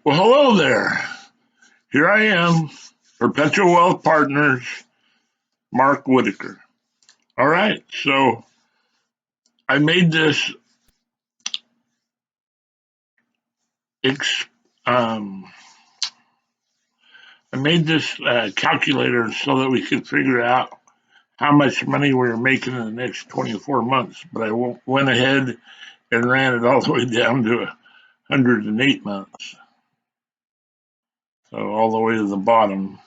Well, hello there. Here I am, Perpetual Wealth Partners, Mark Whitaker. All right, so I made this ex- um, calculator so that we could figure out how much money we were making in the next 24 months. But I went ahead and ran it all the way down to 108 months. So all the way to the bottom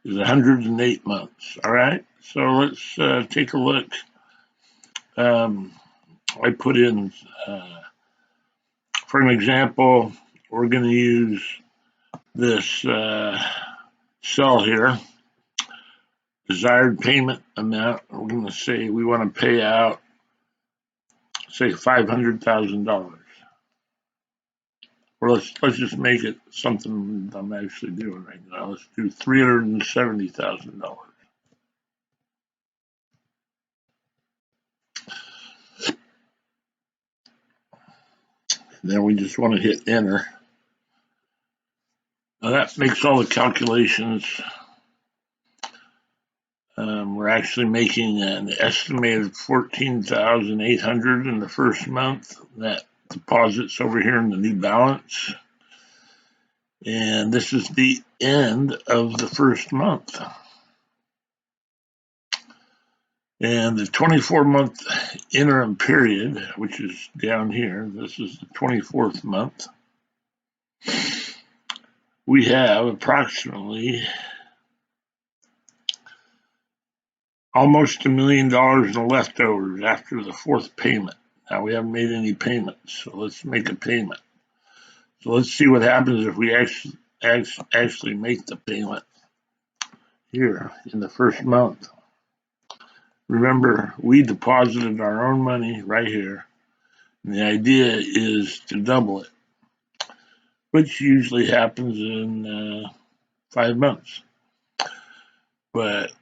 is 108 months. All right, so let's take a look. I put in, for an example, we're going to use this cell here, desired payment amount. We're going to say we want to pay out, say, $500,000. Or let's just make it something I'm actually doing right now. Let's do $370,000. Then we just want to hit enter. Now that makes all the calculations. We're actually making an estimated $14,800 in the first month. That deposits over here in the new balance. And this is the end of the first month. And the 24-month interim period, which is down here, this is the 24th month. We have approximately almost $1 million in leftovers after the fourth payment. Now we haven't made any payments, so let's make a payment. So let's see what happens if we actually make the payment here in the first month. Remember, we deposited our own money right here, and the idea is to double it, which usually happens in 5 months. But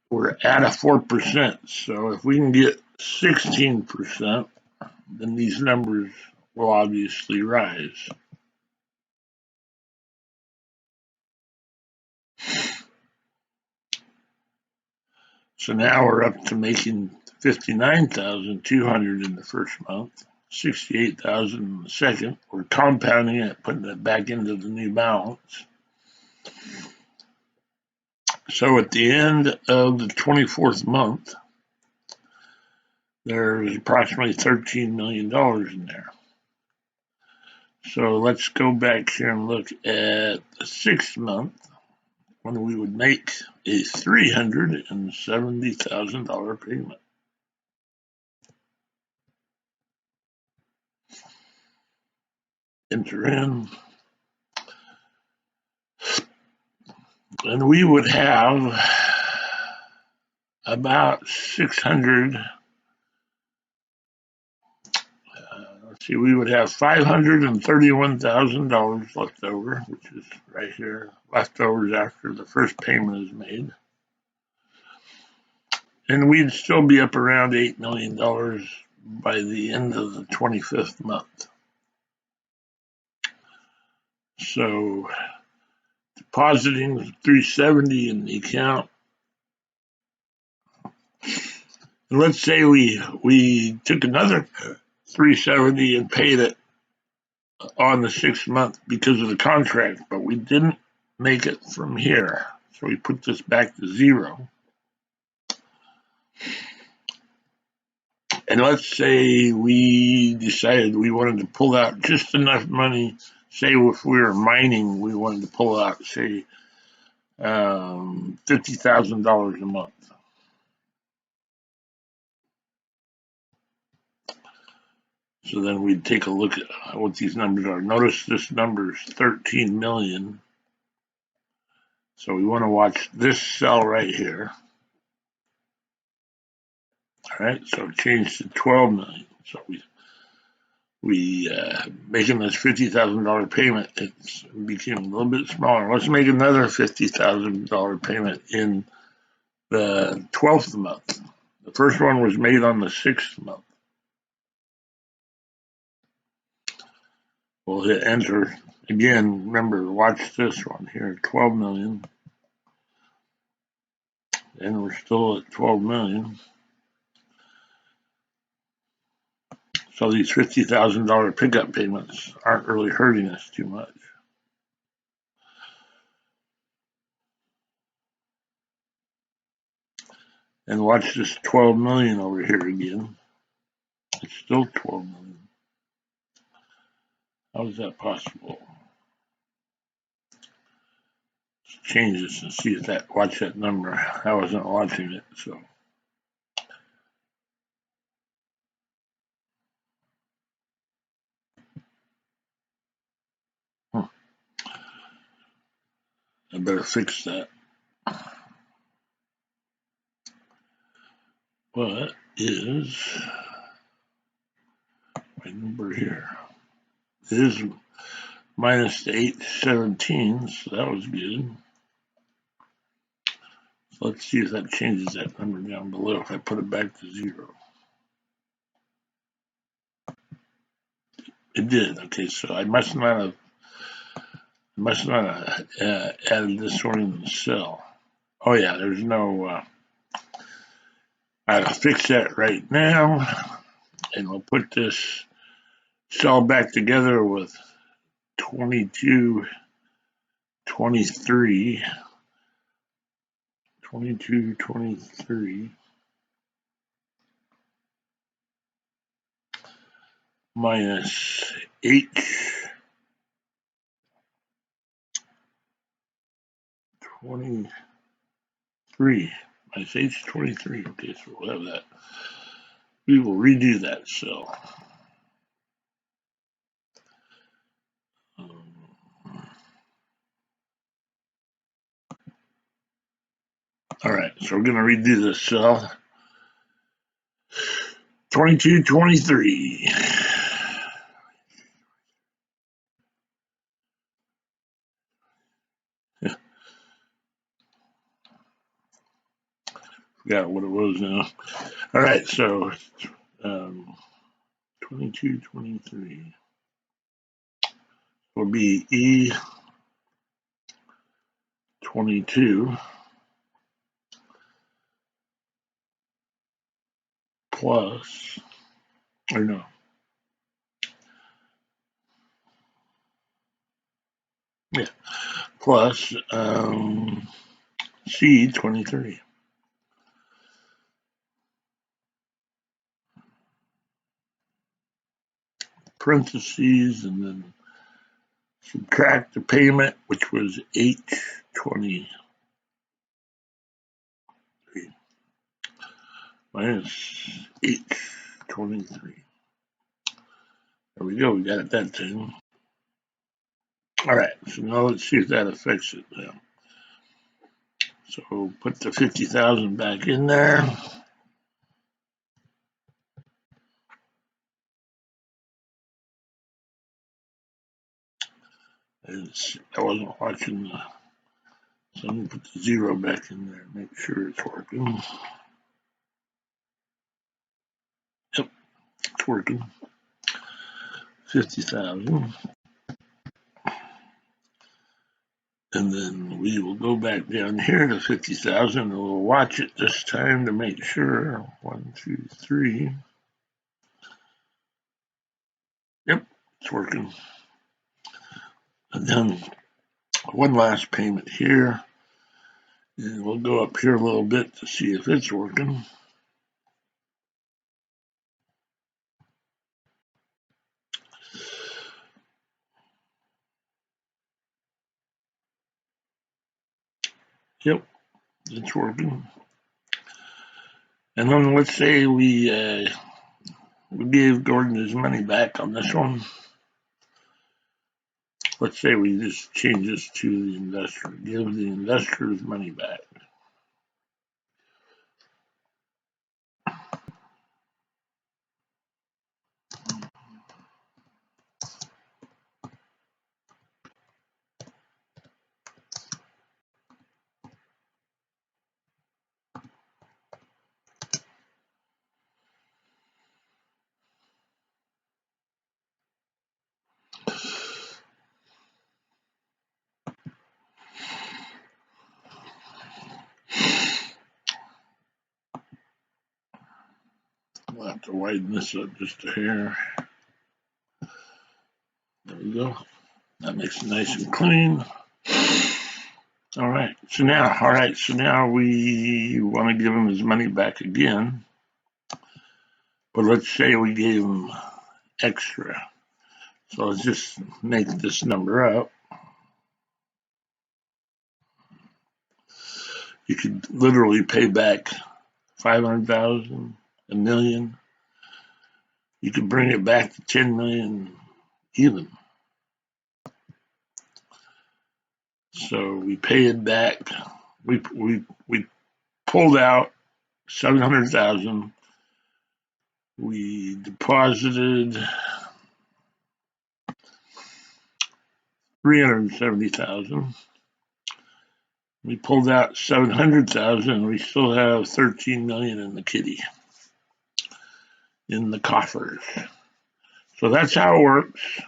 we're at a 4%, so if we can get 16%, then these numbers will obviously rise. So now we're up to making $59,200 in the first month, $68,000 in the second. We're compounding it, putting it back into the new balance. So at the end of the 24th month, there's approximately $13 million in there. So let's go back here and look at the 6th month, when we would make a $370,000 payment. Enter in. And we would have about 600. Let's see, we would have $531,000 left over, which is right here, leftovers after the first payment is made. And we'd still be up around $8 million by the end of the 25th month. So depositing $370 in the account. And let's say we took another $370 and paid it on the 6th month because of the contract, but we didn't make it from here. So we put this back to zero. And let's say we decided we wanted to pull out just enough money. Say if we were mining, we wanted to pull out, say, $50,000 a month. So then we'd take a look at what these numbers are. Notice this number is 13 million. So we want to watch this cell right here. All right, so it changed to 12 million. So we making this $50,000 payment, it became a little bit smaller. Let's make another $50,000 payment in the 12th month. The first one was made on the 6th month. We'll hit enter. Again, remember, watch this one here, 12 million. And we're still at 12 million. So these $50,000 pickup payments aren't really hurting us too much. And watch this 12 million over here again. It's still 12 million. How is that possible? Let's change this and see if that, watch that number. I wasn't watching it, so. I better fix that. What is my number here? It is minus 817, so that was good. So let's see if that changes that number down below if I put it back to 0. It did. Okay, so I must not have added this one in the cell. Oh yeah, there's no. I'll fix that right now, and we'll put this cell back together with 22, 23, 22, 23 minus 8, 23. Minus 8 is 23. Okay, so we'll have that. We will redo that cell. All right, so we're going to redo this cell. 22, 23. Forgot what it was now. All right, so 22, 23 will be E22 plus, or no, yeah, plus C23. Parentheses, and then subtract the payment, which was 823 minus 823. There we go, we got it that time. All right, so now let's see if that affects it now. So put the 50,000 back in there. I wasn't watching the, so I'm gonna put the 0 back in there, make sure it's working. Yep, it's working. 50,000. And then we will go back down here to 50,000 and we'll watch it this time to make sure. 1, 2, 3. Yep, it's working. And then one last payment here. And we'll go up here a little bit to see if it's working. Yep, it's working. And then let's say we gave Gordon his money back on this one. Let's say we just change this to the investor. Give the investor his money back. We'll have to widen this up just a hair. There we go. That makes it nice and clean. All right. So now we want to give him his money back again. But let's say we gave him extra. So let's just make this number up. You could literally pay back 500,000, a million. You could bring it back to 10 million even. So we pay it back. We pulled out 700,000. We deposited 370,000. We pulled out 700,000. We still have 13 million in the kitty, in the coffers. So that's how it works.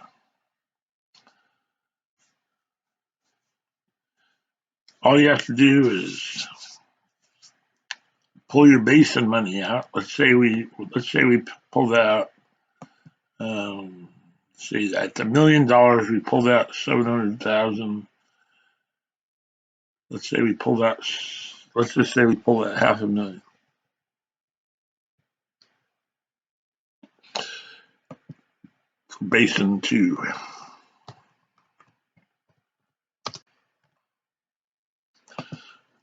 All you have to do is pull your basin money out. Let's say we pulled out. See, at the $1 million, we pulled out 700,000. Let's just say we pulled out $500,000. For basin 2.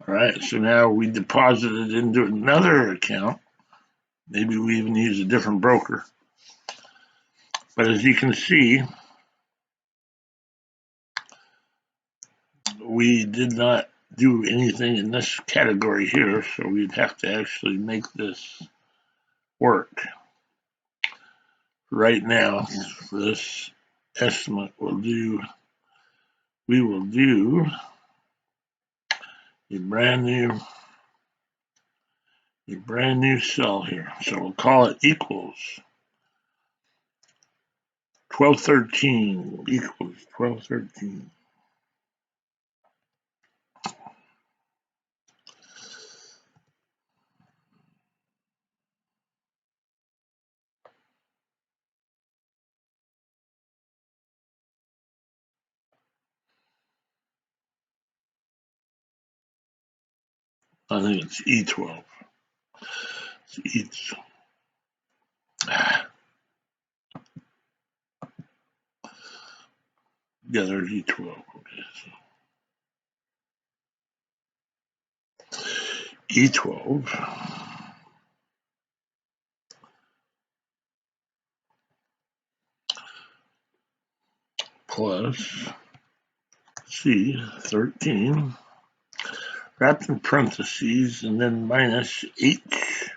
All right, so now we deposit it into another account. Maybe we even use a different broker. But as you can see, we did not do anything in this category here, so we'd have to actually make this work. Right now, for this estimate, we will do a brand new cell here. So we'll call it equals 1213 equals 1213. I think it's E12. It's yeah, there's E12. Okay, so E12 plus C13 wrapped in parentheses and then minus H,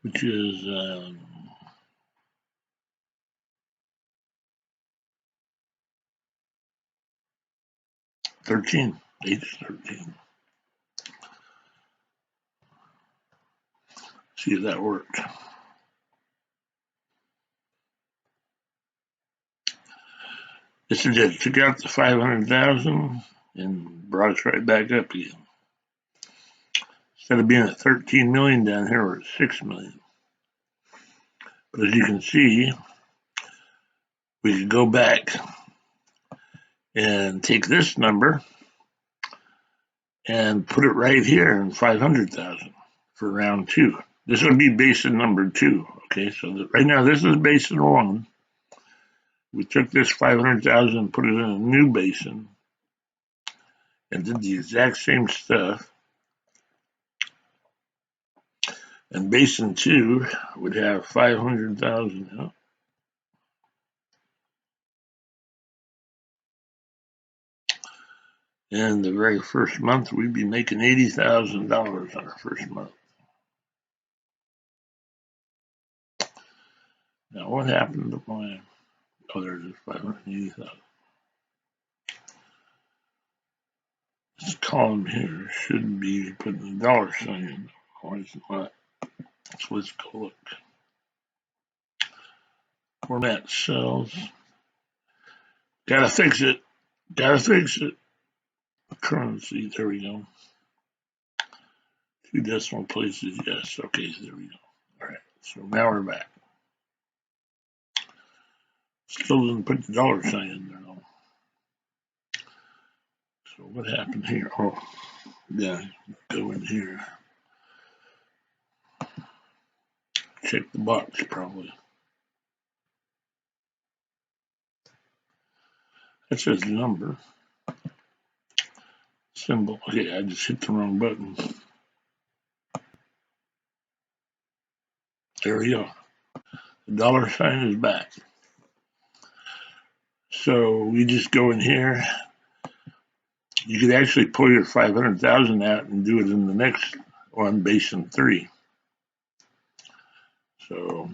which is 13, H13. See if that worked. This is it. Took out the 500,000 and brought us right back up again. Instead of being at 13 million down here, we're at 6 million. But as you can see, we could go back and take this number and put it right here in 500,000 for round 2. This would be basin number 2. Okay, so right now this is basin 1. We took this 500,000 and put it in a new basin and did the exact same stuff. And basin 2 would have 500,000. And the very first month, we'd be making $80,000 on our first month. Now, what happened to my? Oh, there's 580,000. This column here should be putting a dollar sign in. Why is it not? So let's go look. Format cells. Gotta fix it. Currency. There we go. 2 decimal places. Yes. Okay. There we go. All right. So now we're back. Still didn't put the dollar sign in there though. So what happened here? Oh, yeah, go in here. Check the box probably. That says number. Symbol. Okay, I just hit the wrong button. There we go. The dollar sign is back. So we just go in here. You could actually pull your 500,000 out and do it in the next one based on 3. So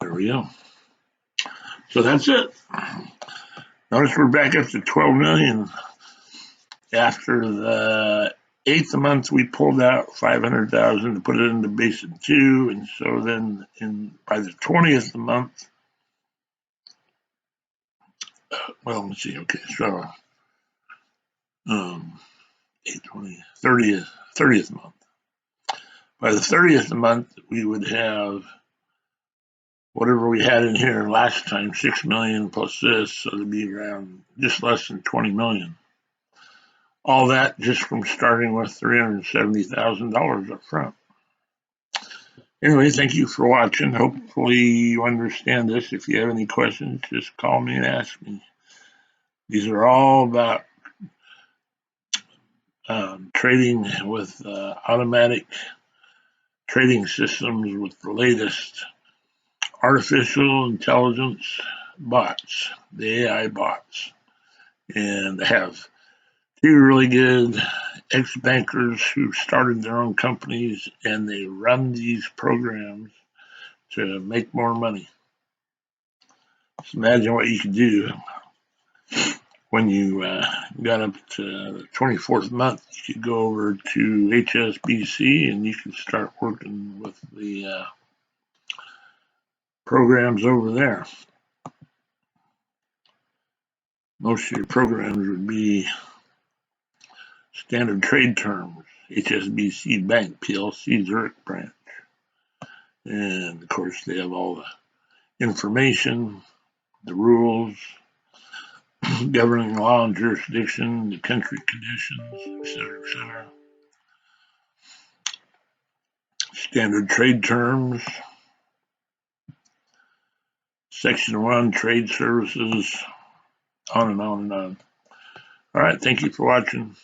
there we go. So that's it. Notice we're back up to 12 million. After the 8th month, we pulled out 500,000 to put it into basin 2, and so then by the 20th month, well, let's see. Okay, so 30th month. By the 30th month, we would have whatever we had in here last time, 6 million plus this, so it'd be around just less than 20 million. All that just from starting with $370,000 up front. Anyway, thank you for watching. Hopefully you understand this. If you have any questions, just call me and ask me. These are all about trading with automatic trading systems with the latest artificial intelligence bots, the AI bots. And I have 2 really good ex-bankers who started their own companies, and they run these programs to make more money. Just imagine what you could do when you got up to the 24th month. You could go over to HSBC and you could start working with the programs over there. Most of your programs would be standard trade terms, HSBC Bank, PLC, Zurich branch. And of course, they have all the information, the rules, governing law and jurisdiction, the country conditions, etc. Standard trade terms, Section 1, trade services, on and on and on. All right, thank you for watching.